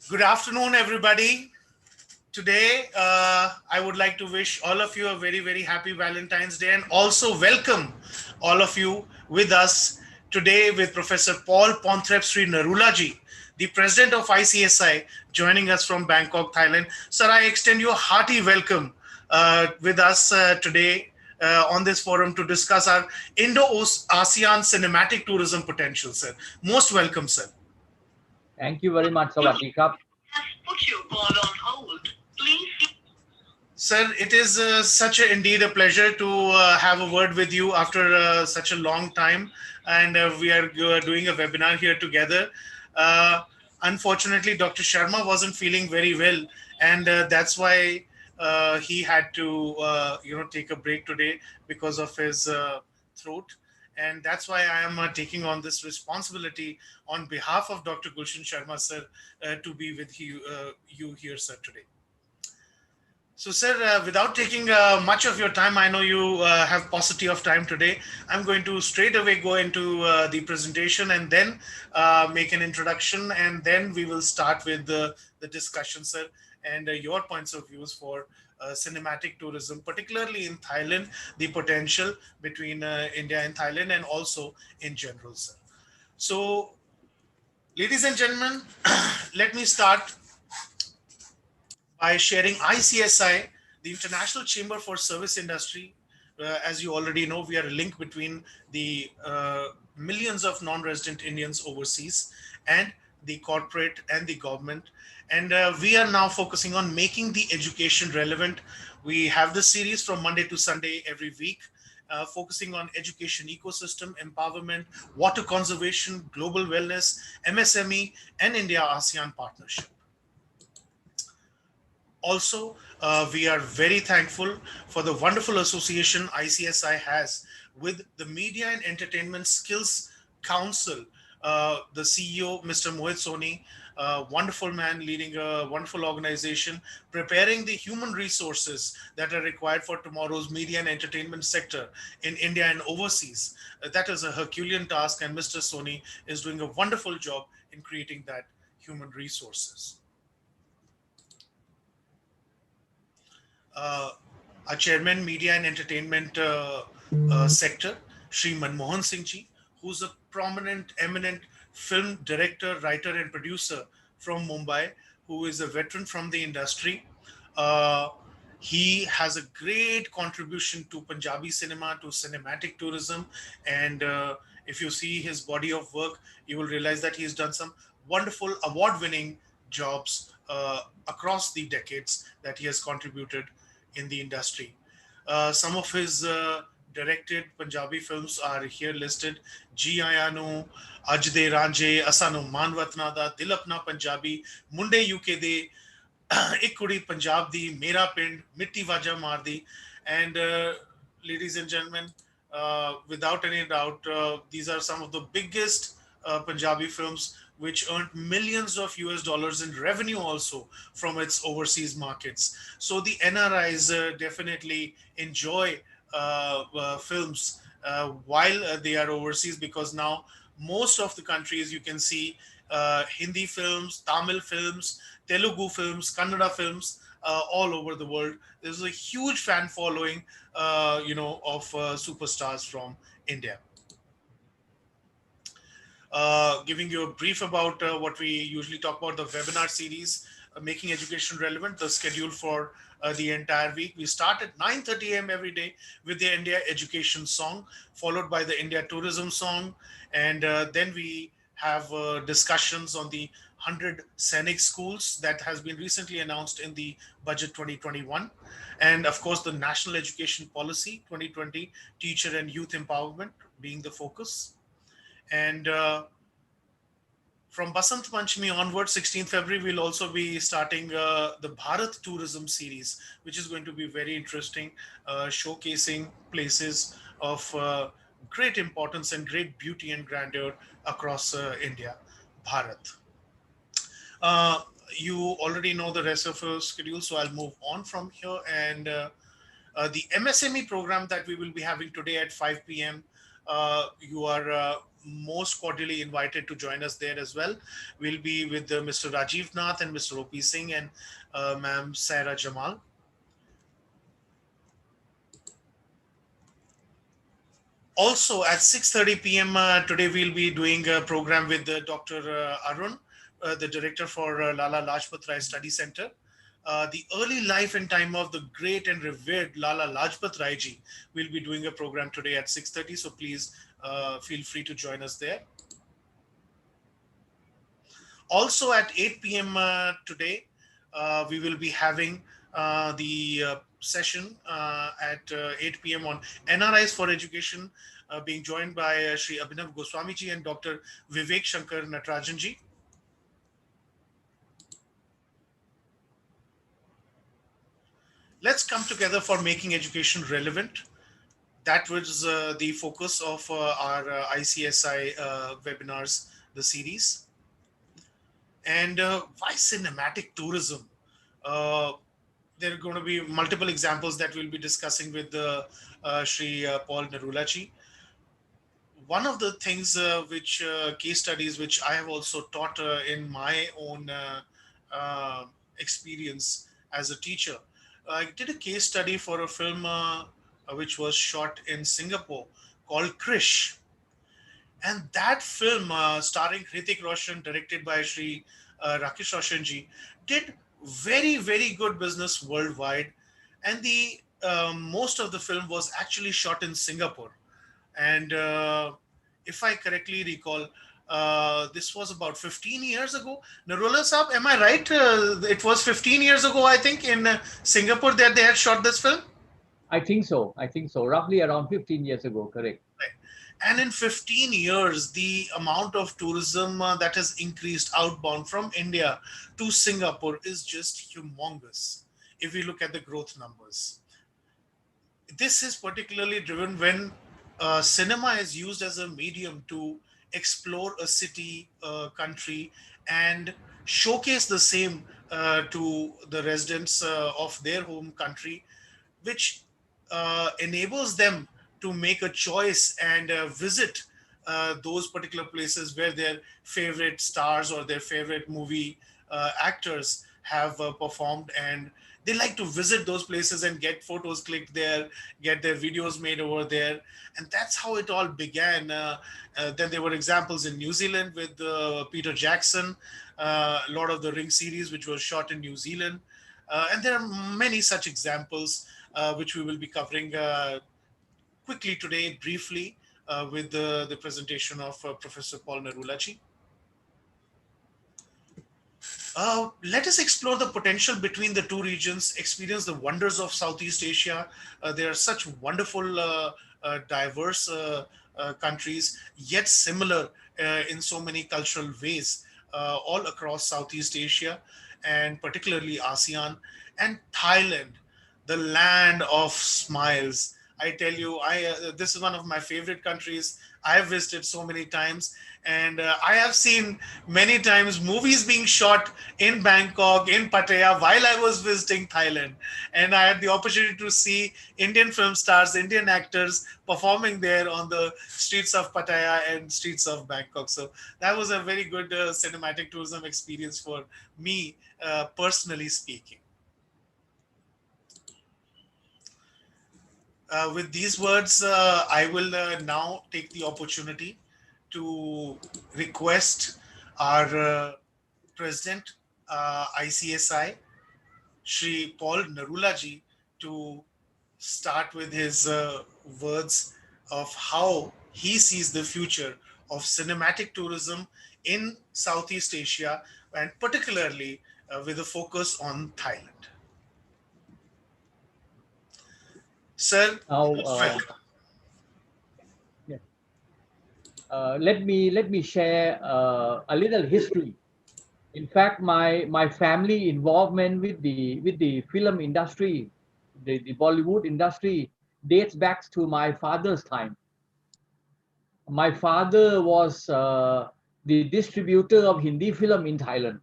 Good afternoon, everybody. Today, I would like to wish all of you a very, very happy Valentine's Day and also welcome all of you with us today with Professor Paul Pontrep Sri Narulaji, the president of ICSI, joining us from Bangkok, Thailand. Sir, I extend you a hearty welcome with us today on this forum to discuss our Indo-ASEAN cinematic tourism potential, sir. Most welcome, sir. Thank you very much, Sawadee Has put your call on hold. Please. Sir, it is indeed a pleasure to have a word with you after such a long time, and we are doing a webinar here together. Uh, Unfortunately, Dr. Sharma wasn't feeling very well, and that's why he had to, take a break today because of his throat. And that's why I am taking on this responsibility on behalf of Dr. Gulshan Sharma, sir, to be with you here, sir, today. So, sir, without taking much of your time, I know you have paucity of time today. I'm going to straight away go into the presentation and then make an introduction, and then we will start with the discussion, sir, and your points of views for cinematic tourism, particularly in Thailand, the potential between India and Thailand, and also in general, sir. So, ladies and gentlemen, let me start by sharing ICSI, the International Chamber for Service Industry. As you already know, we are a link between the millions of non-resident Indians overseas and the corporate and the government. And we are now focusing on making the education relevant. We have this series from Monday to Sunday every week, focusing on education ecosystem, empowerment, water conservation, global wellness, MSME, and India-ASEAN partnership. Also, we are very thankful for the wonderful association ICSI has with the Media and Entertainment Skills Council. The CEO, Mr. Mohit Soni, wonderful man leading a wonderful organization, preparing the human resources that are required for tomorrow's media and entertainment sector in India and overseas. That is a Herculean task, and Mr. Soni is doing a wonderful job in creating that human resources. uh, our chairman, media and entertainment sector, Sri Manmohan Singh ji, who's a prominent, eminent film director, writer, and producer from Mumbai, who is a veteran from the industry. Uh, he has a great contribution to Punjabi cinema, to cinematic tourism, and if you see his body of work, you will realize that he's done some wonderful award-winning jobs across the decades that he has contributed in the industry. Some of his directed Punjabi films are here listed: Ji Aaya Nu, Aj De Ranjhe, Asanu Manwatna Da, Dil Apna Punjabi, Munde UK De, Ik Kudi Punjab Di, Mera Pind, Mitti Waja Mar Di. And ladies and gentlemen, without any doubt, these are some of the biggest Punjabi films which earned millions of US dollars in revenue also from its overseas markets. So the NRIs definitely enjoy films while they are overseas, because now most of the countries you can see Hindi films, Tamil films, Telugu films, Kannada films, all over the world. There's a huge fan following, of superstars from India. Giving you a brief about what we usually talk about, the webinar series, making education relevant, the schedule for the entire week. We start at 9:30 a.m. every day with the India education song, followed by the India tourism song. And then we have discussions on the 100 scenic schools that has been recently announced in the budget 2021. And of course, the national education policy 2020, teacher and youth empowerment being the focus. And from Basant Panchami onwards, 16th February, we'll also be starting the Bharat Tourism series, which is going to be very interesting, showcasing places of great importance and great beauty and grandeur across India, Bharat. Uh, you already know the rest of our schedule, so I'll move on from here. And the MSME program that we will be having today at 5 p.m. You are most cordially invited to join us there as well. We'll be with Mr. Rajiv Nath and Mr. OP Singh and Ma'am Sarah Jamal. Also at 6:30 p.m. Today we'll be doing a program with Dr. Arun, the director for Lala Lajpat Rai Study Center. The early life and time of the great and revered Lala Lajpat Rai ji. We'll be doing a program today at 6:30, so please feel free to join us there. Also at 8 p.m. Today, we will be having the session at 8 p.m. on NRIs for Education, being joined by Sri Abhinav Goswamiji and Dr. Vivek Shankar Natarajanji. Let's come together for making education relevant. That was the focus of our ICSI webinars, the series. And why cinematic tourism? There are going to be multiple examples that we'll be discussing with Sri Paul Nerulaji. One of the things which case studies which I have also taught in my own experience as a teacher. I did a case study for a film which was shot in Singapore called Krish. And that film, starring Hrithik Roshan, directed by Sri Rakesh Roshan ji, did very, very good business worldwide. And the most of the film was actually shot in Singapore. And if I correctly recall, this was about 15 years ago. Narula Saab, am I right? It was 15 years ago, I think, in Singapore that they had shot this film. I think so. I think so. Roughly around 15 years ago, correct. Right. And in 15 years, the amount of tourism that has increased outbound from India to Singapore is just humongous if we look at the growth numbers. This is particularly driven when cinema is used as a medium to explore a city, country, and showcase the same to the residents of their home country, which enables them to make a choice and visit those particular places where their favorite stars or their favorite movie actors have performed, and they like to visit those places and get photos clicked there, get their videos made over there. And that's how it all began. Then there were examples in New Zealand with Peter Jackson, Lord of the Rings series, which was shot in New Zealand. And there are many such examples which we will be covering quickly today, briefly, with the presentation of Professor Paul Nerulaji. Let us explore the potential between the two regions, experience the wonders of Southeast Asia. There are such wonderful, diverse countries, yet similar in so many cultural ways, all across Southeast Asia, and particularly ASEAN and Thailand, the land of smiles. I tell you, this is one of my favorite countries. I have visited so many times, and I have seen many times movies being shot in Bangkok, in Pattaya, while I was visiting Thailand. And I had the opportunity to see Indian film stars, Indian actors performing there on the streets of Pattaya and streets of Bangkok. So that was a very good cinematic tourism experience for me, personally speaking. With these words, I will now take the opportunity to request our President, ICSI, Shri Paul Nerulaji, to start with his words of how he sees the future of cinematic tourism in Southeast Asia, and particularly with a focus on Thailand. Sir, Now, welcome. yeah. Let me share a little history. In fact, my family involvement with the film industry, the Bollywood industry, dates back to my father's time. My father was the distributor of Hindi film in Thailand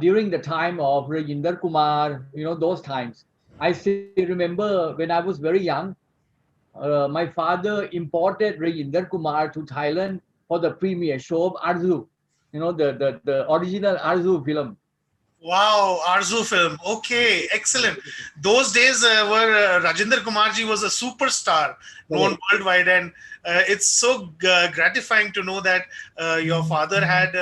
during the time of Rajinder Kumar. Those times. I still remember when I was very young. my father imported Rajinder Kumar to Thailand for the premiere show of Arzu. You know, the original Arzu film. Wow, Arzu film. Okay, excellent. Those days were Rajendra Kumarji was a superstar, known Correct. worldwide, and it's so gratifying to know that your father had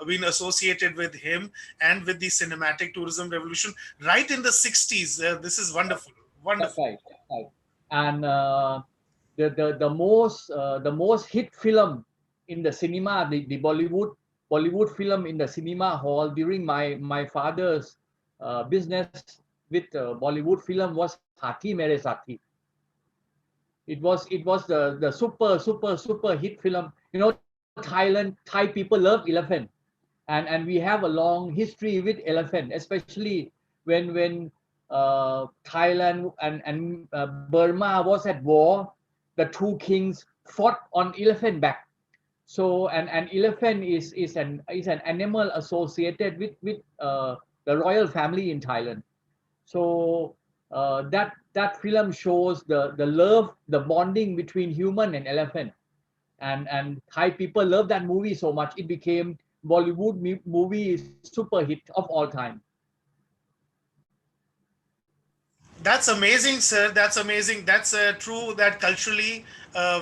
been associated with him and with the cinematic tourism revolution right in the 60s. This is wonderful, That's wonderful. right. That's right. And the most hit film in the cinema, the Bollywood film in the cinema hall during my father's business with Bollywood film was Hathi Mere Sathi. It was the super hit film. You know, Thai people love elephant, and we have a long history with elephant, especially when Thailand and Burma was at war. The two kings fought on elephant back. So an elephant is an animal associated with the royal family in Thailand. So that film shows the love, the bonding between human and elephant, and Thai people love that movie so much it became Bollywood movie super hit of all time. That's amazing, sir. That's amazing. That's true that culturally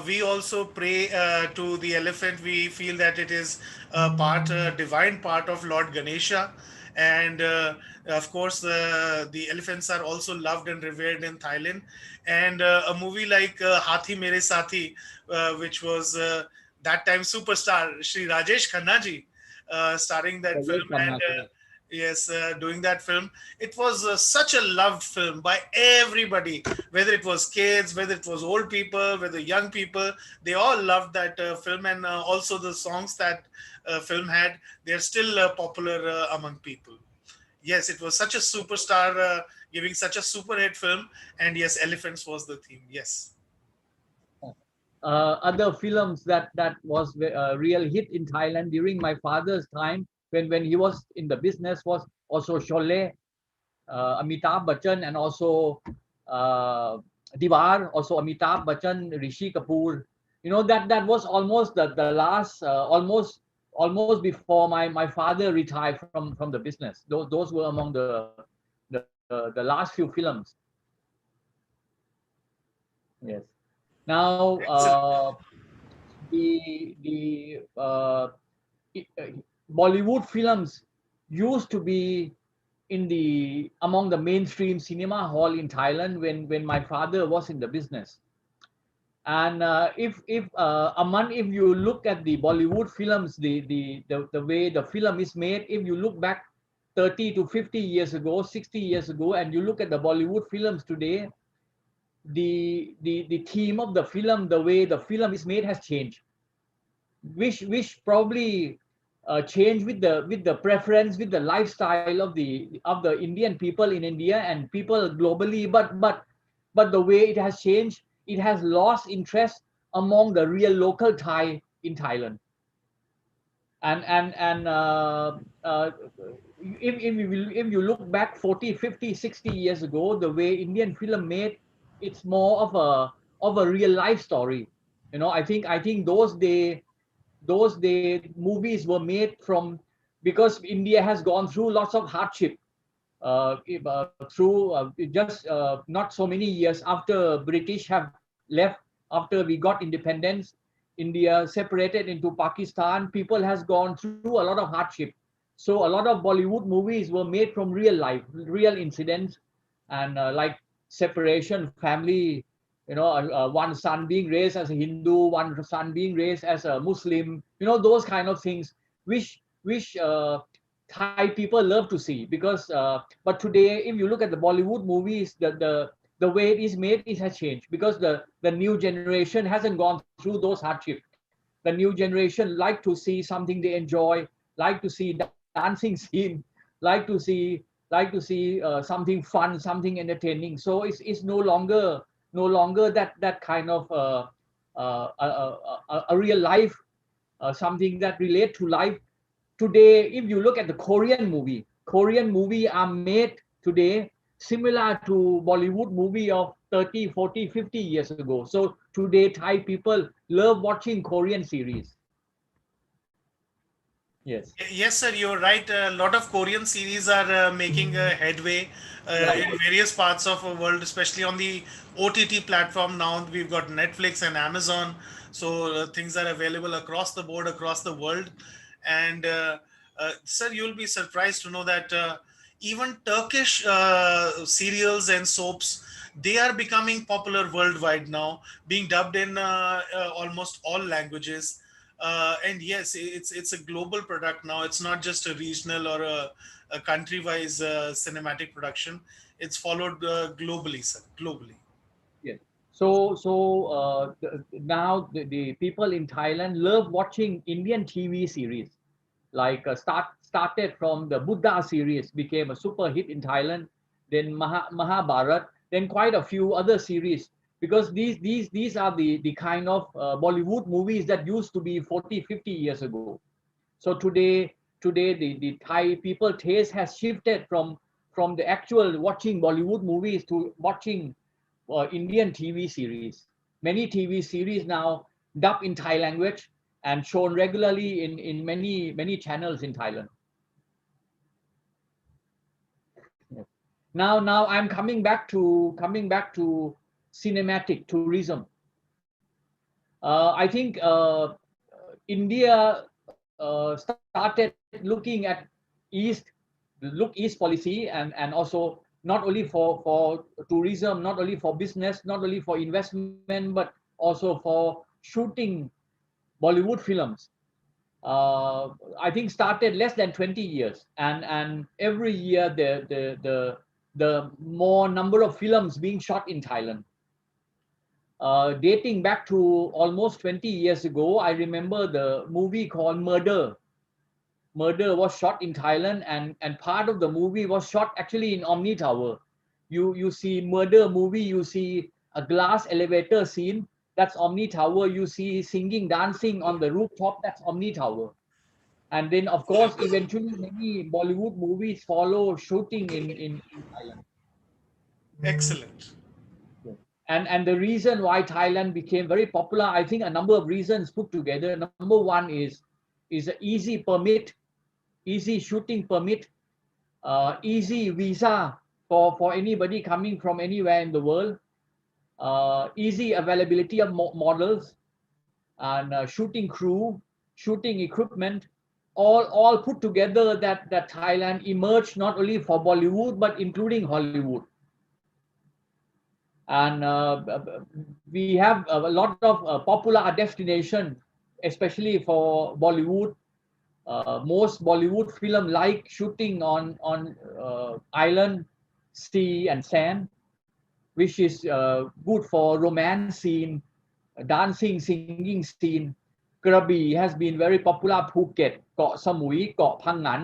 we also pray to the elephant. We feel that it is a part, a divine part of Lord Ganesha. And of course, the elephants are also loved and revered in Thailand. And a movie like Hathi Mere Sathi, which was that time superstar Shri Rajesh Khanna ji starring that film. Rajesh Khanna, And correct. yes, doing that film. It was such a loved film by everybody, whether it was kids, whether it was old people, whether young people. They all loved that film, and also the songs that film had. They're still popular among people. Yes, it was such a superstar, giving such a super hit film, and yes, elephants was the theme. Yes. Other films that was a real hit in Thailand during my father's time when he was in the business was also Sholay, Amitabh Bachchan, and also uh, Diwar, also Amitabh Bachchan, Rishi Kapoor. You know that was almost the last almost before my father retired from the business. Those were among the last few films. Yes. Now Excellent. the Bollywood films used to be in the among the mainstream cinema hall in Thailand when my father was in the business. And if Aman, if you look at the Bollywood films, the way the film is made, if you look back 30 to 50 years ago, 60 years ago, and you look at the Bollywood films today, the theme of the film, the way the film is made has changed, which probably change with the preference, with the lifestyle of the Indian people in India and people globally. But the way it has changed, it has lost interest among the real local Thai in Thailand. And if you look back 40, 50, 60 years ago, the way Indian film made, it's more of a real life story. I think those day movies were made from, because India has gone through lots of hardship through just not so many years after British have left, after we got independence. India separated into Pakistan. People has gone through a lot of hardship. So a lot of Bollywood movies were made from real life, real incidents, and like separation, family. One son being raised as a Hindu, one son being raised as a Muslim. Those kind of things, which Thai people love to see. Because but today, if you look at the Bollywood movies, the way it is made, it has changed, because the new generation hasn't gone through those hardships. The new generation like to see something they enjoy, like to see dancing scene, like to see something fun, something entertaining. So it's no longer that kind of a real life, something that relate to life. Today, if you look at the Korean movie are made today similar to Bollywood movie of 30, 40, 50 years ago. So today Thai people love watching Korean series. Yes. Yes, sir, you're right. A lot of Korean series are making a headway Right. in various parts of the world, especially on the OTT platform. Now we've got Netflix and Amazon, so things are available across the board, across the world. And sir, you'll be surprised to know that even Turkish serials and soaps, they are becoming popular worldwide now, being dubbed in almost all languages. And yes, it's a global product now. It's not just a regional or a country-wise cinematic production. It's followed globally, sir. Globally. Yes. Now the people in Thailand love watching Indian TV series. Like started from the Buddha series, became a super hit in Thailand. Then Mahabharat. Then quite a few other series. Because these are the kind of Bollywood movies that used to be 40, 50 years ago. So today the Thai people taste has shifted from the actual watching Bollywood movies to watching Indian TV series. Many TV series now dubbed in Thai language and shown regularly in many channels in Thailand. Yes. Now I'm coming back to cinematic tourism. I think India started looking at East, look East policy, and also not only for tourism, not only for business, not only for investment, but also for shooting Bollywood films. I think started less than 20 years, and every year the more number of films being shot in Thailand. Dating back to almost 20 years ago, I remember the movie called Murder was shot in Thailand, and part of the movie was shot actually in Omni Tower. You see Murder movie, you see a glass elevator scene, that's Omni Tower. You see singing, dancing on the rooftop, that's Omni Tower. And then, of course, eventually many Bollywood movies follow shooting in Thailand. Excellent. Yes. And the reason why Thailand became very popular, I think a number of reasons put together. Number one is an easy permit, easy shooting permit, easy visa for anybody coming from anywhere in the world, easy availability of models and shooting crew, shooting equipment, all put together that Thailand emerged not only for Bollywood but including Hollywood. And we have a lot of popular destination, especially for Bollywood. Most Bollywood film like shooting on island, sea, and sand, which is good for romance scene, dancing, singing scene. Krabi has been very popular. Phuket, เกาะสมุย เกาะพังงัน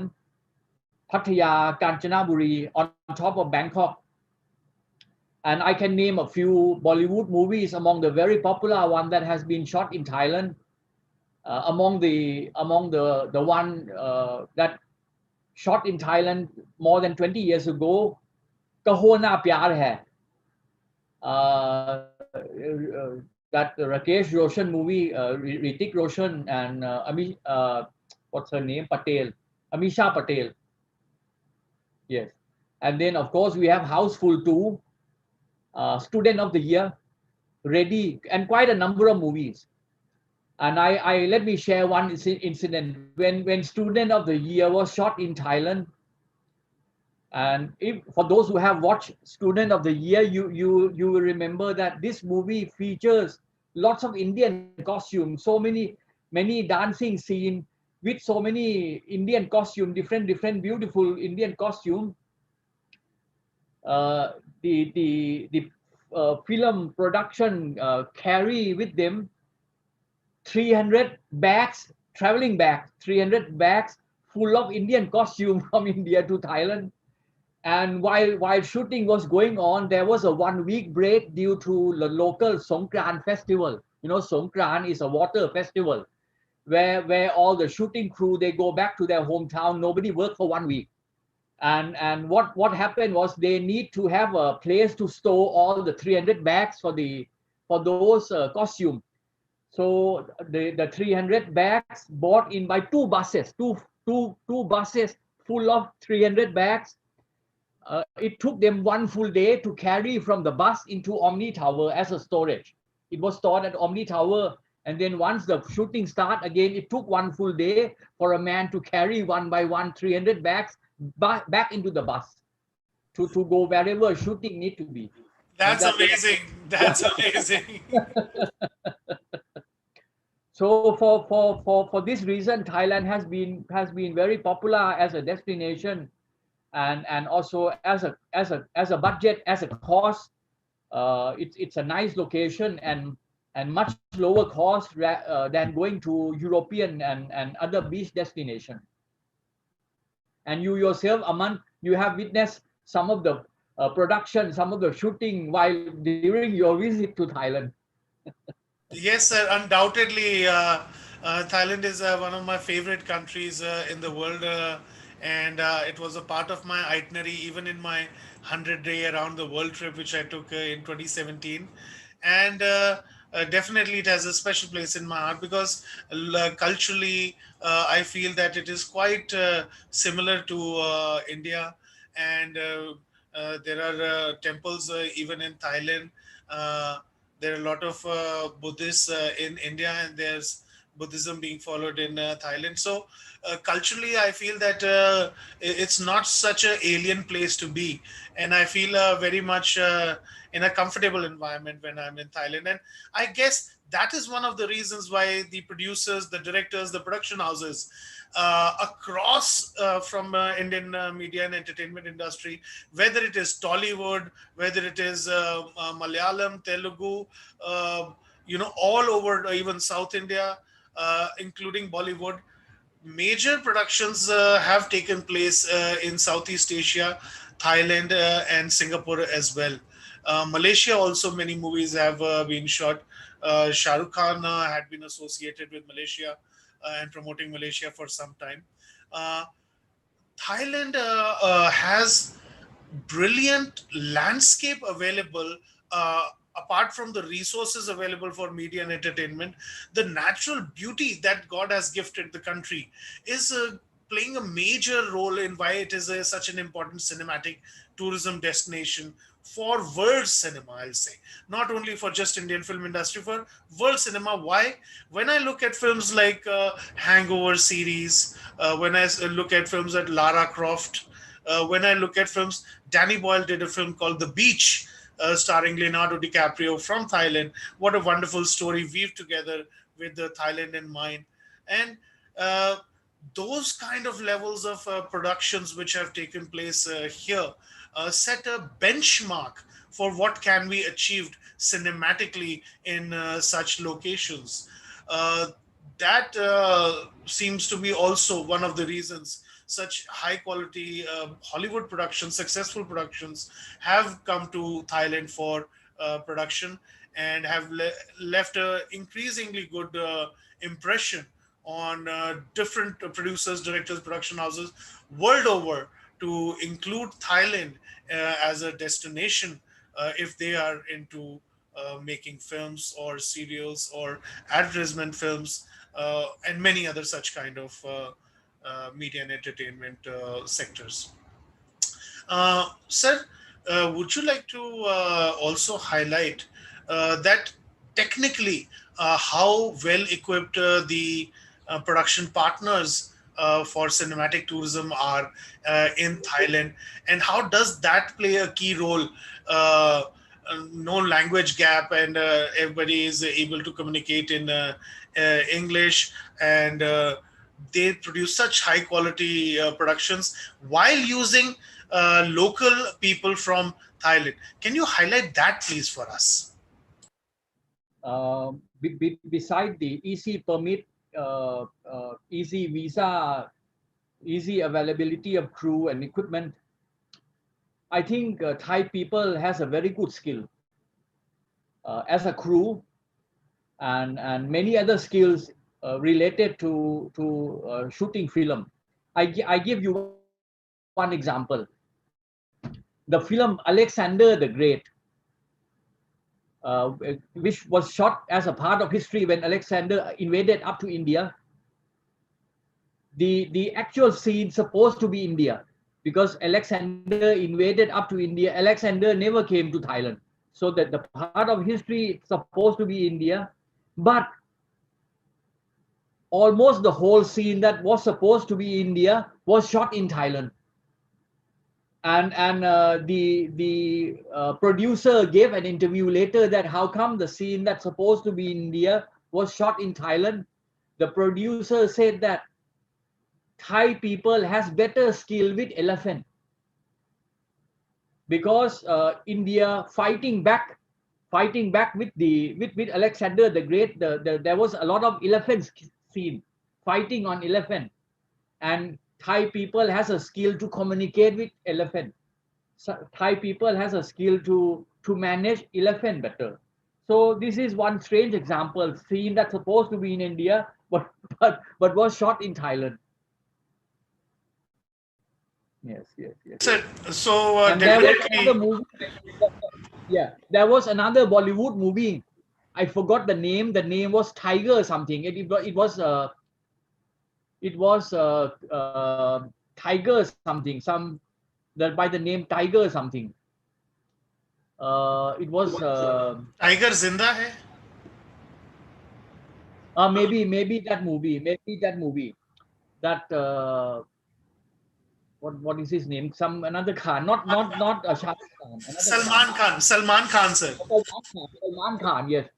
Pattaya, Kanchanaburi, on top of Bangkok. And I can name a few Bollywood movies among the very popular one that has been shot in Thailand. Among the one that shot in Thailand more than 20 years ago, Kaho Na Pyar Hai. That Rakesh Roshan movie, Ritik Roshan and what's her name? Patel, Amisha Patel. Yes. And then, of course, we have Houseful 2, Student of the Year, Ready, and quite a number of movies. And I let me share one incident when Student of the Year was shot in Thailand. And if for those who have watched Student of the Year, you will remember that this movie features lots of Indian costumes, so many dancing scene with so many Indian costume, different beautiful Indian costume. The film production carry with them 300 bags, traveling bags, 300 bags full of Indian costume from India to Thailand. And while shooting was going on, there was a 1 week break due to the local Songkran festival. You know, Songkran is a water festival where all the shooting crew, they go back to their hometown. Nobody worked for 1 week. And what happened was they need to have a place to store all the 300 bags for those costume. So the 300 bags bought in by two buses, two buses full of 300 bags. It took them one full day to carry from the bus into Omni Tower as a storage. It was stored at Omni Tower, and then once the shooting start again, it took one full day for a man to carry one by one 300 bags back into the bus to go wherever shooting need to be. And That's amazing. yeah. That's amazing. So for this reason, Thailand has been very popular as a destination, and also as a budget, as a cost. It's a nice location, and much lower cost than going to European and other beach destination. And you yourself, Aman, you have witnessed some of the production, some of the shooting while during your visit to Thailand. Yes, sir. Undoubtedly, Thailand is one of my favorite countries in the world, and it was a part of my itinerary, even in my 100-day around the world trip, which I took in 2017. And definitely, it has a special place in my heart because culturally, I feel that it is quite similar to India, and there are temples even in Thailand. Uh, there are a lot of Buddhists in India, and there's Buddhism being followed in Thailand. So culturally, I feel that it's not such an alien place to be, and I feel very much in a comfortable environment when I'm in Thailand. And I guess that is one of the reasons why the producers, the directors, the production houses across from Indian media and entertainment industry, whether it is Tollywood, whether it is Malayalam, Telugu, uh, all over, even South India, including Bollywood. Major productions have taken place in Southeast Asia, Thailand, and Singapore as well. Malaysia also, many movies have been shot. Shah Rukh Khan had been associated with Malaysia and promoting Malaysia for some time. Uh, Thailand has brilliant landscape available, apart from the resources available for media and entertainment. The natural beauty that God has gifted the country is playing a major role in why it is such an important cinematic tourism destination for world cinema, I'll say. Not only for just Indian film industry, for world cinema. Why? When I look at films like Hangover series, when I look at films like Lara Croft, when I look at films, Danny Boyle did a film called The Beach, starring Leonardo DiCaprio from Thailand. What a wonderful story weaved together with the Thailand in mind. And uh, those kind of levels of productions which have taken place here set a benchmark for what can be achieved cinematically in such locations. Uh, that seems to be also one of the reasons such high quality Hollywood productions, successful productions, have come to Thailand for production and have left a increasingly good impression on different producers, directors, production houses world over to include Thailand as a destination if they are into making films or serials or advertisement films and many other such kind of media and entertainment sectors. Sir, would you like to also highlight that technically how well equipped the production partners for cinematic tourism are in Thailand, and how does that play a key role? No language gap, and everybody is able to communicate in English, and they produce such high quality productions while using local people from Thailand. Can you highlight that, please, for us? Beside the easy permit, easy visa, easy availability of crew and equipment, I think Thai people has a very good skill as a crew, and many other skills related to shooting film. I give you one example. one example. The film Alexander the Great, uh, which was shot as a part of history when Alexander invaded up to India. The actual scene supposed to be India, because Alexander invaded up to India. Alexander never came to Thailand, so that the part of history is supposed to be India, but almost the whole scene that was supposed to be India was shot in Thailand. And the producer gave an interview later that how come the scene that's supposed to be India was shot in Thailand. The producer said that Thai people has better skill with elephant, because India fighting back with with Alexander the Great. There was a lot of elephants seen fighting on elephant, and Thai people has a skill to communicate with elephant. So Thai people has a skill to manage elephant better. So this is one strange example, scene that's supposed to be in India, but but was shot in Thailand. Yes, yes, yes. Yes, sir. So And there was another definitely, movie. Yeah, there was another Bollywood movie. I forgot the name. The name was Tiger or something. It was Tiger something. Some that by the name Tiger something. It was Tiger Zinda hai. maybe that movie. Maybe that movie. That what is his name? Some another Khan. Not Shah Rukh Khan. Another Khan. Salman Khan. Salman Khan, sir. Salman Khan, yes.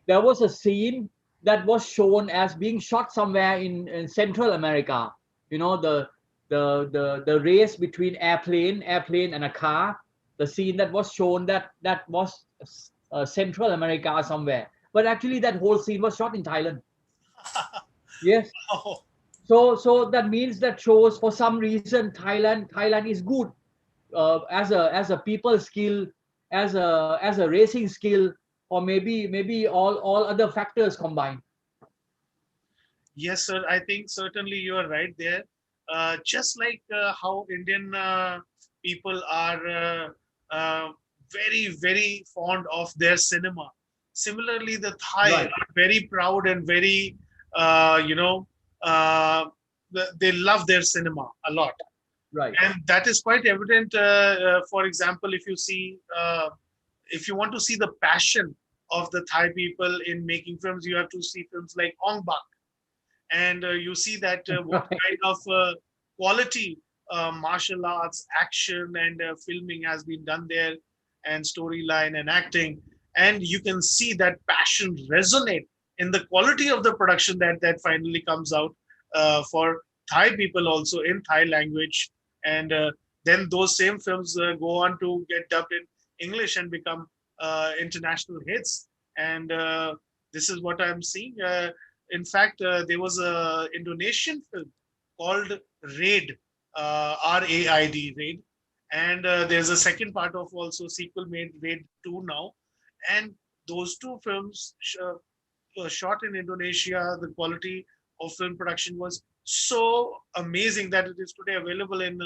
There was a scene that was shown as being shot somewhere in Central America. You know, the race between airplane and a car. The scene that was shown that was Central America somewhere. But actually, that whole scene was shot in Thailand. Yes. Oh, So that means that shows for some reason Thailand is good as a people skill, as a racing skill, or maybe all other factors combined. yes, sir. I think certainly you are right there. Just like how Indian people are very, very fond of their cinema. Similarly, the Thai Right, are very proud and very, you know, uh, they love their cinema a lot. right, And that is quite evident. For example, if you want to see the passion of the Thai people in making films, you have to see films like Ong Bak, and you see that what right, kind of quality martial arts, action, and filming has been done there, and storyline and acting, and you can see that passion resonate in the quality of the production that finally comes out for Thai people also in Thai language, and then those same films go on to get dubbed in English and become international hits, and this is what I'm seeing. In fact, there was a Indonesian film called Raid, Raid, Raid, and there's a second part of also sequel made Raid 2 now, and those two films shot in Indonesia. The quality of film production was so amazing that it is today available in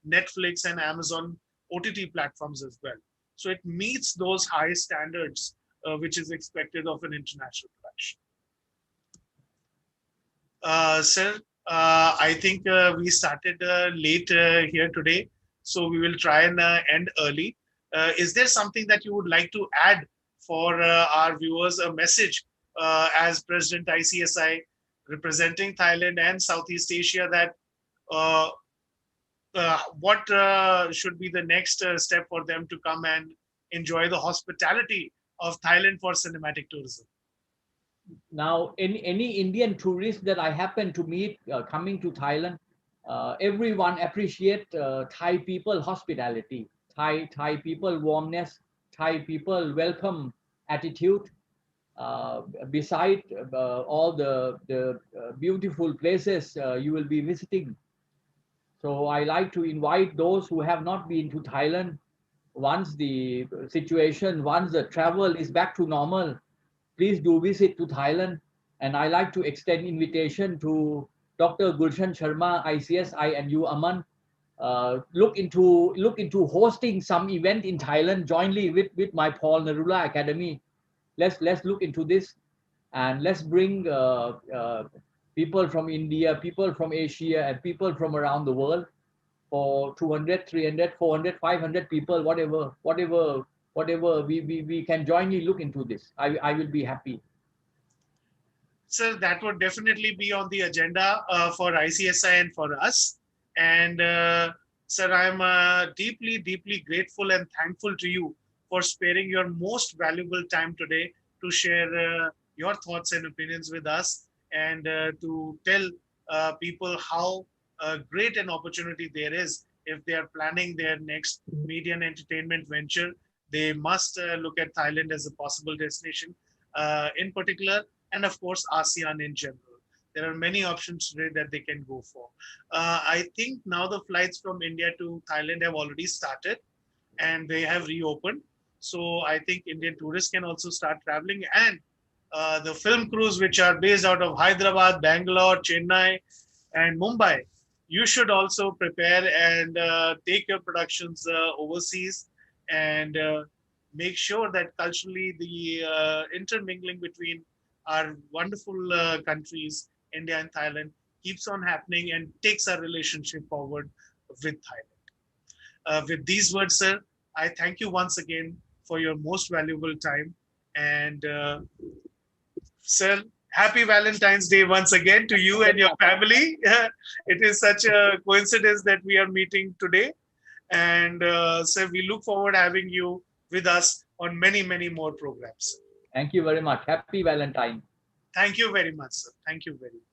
Netflix and Amazon OTT platforms as well. So it meets those high standards which is expected of an international production. Sir, I think we started late here today, so we will try and end early. Is there something that you would like to add for our viewers, a message as President ICSI representing Thailand and Southeast Asia, that uh, what should be the next step for them to come and enjoy the hospitality of Thailand for cinematic tourism? now any Indian tourist that I happen to meet coming to Thailand, everyone appreciate Thai people hospitality, Thai people warmness, Thai people welcome attitude. Beside all the beautiful places you will be visiting. So I like to invite those who have not been to Thailand, once the situation, once the travel is back to normal, please do visit to Thailand. And I like to extend invitation to Dr. Gulshan Sharma, ICSI, and you, Aman. look into hosting some event in Thailand jointly with my Paul Narula Academy. Let's look into this, and let's bring people from India, people from Asia, and people from around the world for 200, 300, 400, 500 people, whatever we can jointly look into this. I will be happy. So that would definitely be on the agenda for ICSI and for us. And sir, I'm deeply, deeply grateful and thankful to you for sparing your most valuable time today to share your thoughts and opinions with us, and to tell people how great an opportunity there is if they are planning their next media and entertainment venture. They must look at Thailand as a possible destination, in particular, and of course ASEAN in general. There are many options today that they can go for. I think now the flights from India to Thailand have already started and they have reopened. So I think Indian tourists can also start traveling, and the film crews which are based out of Hyderabad, Bangalore, Chennai, and Mumbai, you should also prepare and take your productions overseas, and make sure that culturally the intermingling between our wonderful countries, India and Thailand, keeps on happening and takes our relationship forward with Thailand. With these words, sir, I thank you once again for your most valuable time. And sir, happy Valentine's Day once again to you and your family. It is such a coincidence that we are meeting today. And sir, we look forward having you with us on many, many more programs. Thank you very much. Happy Valentine. Thank you very much, sir. Thank you very much.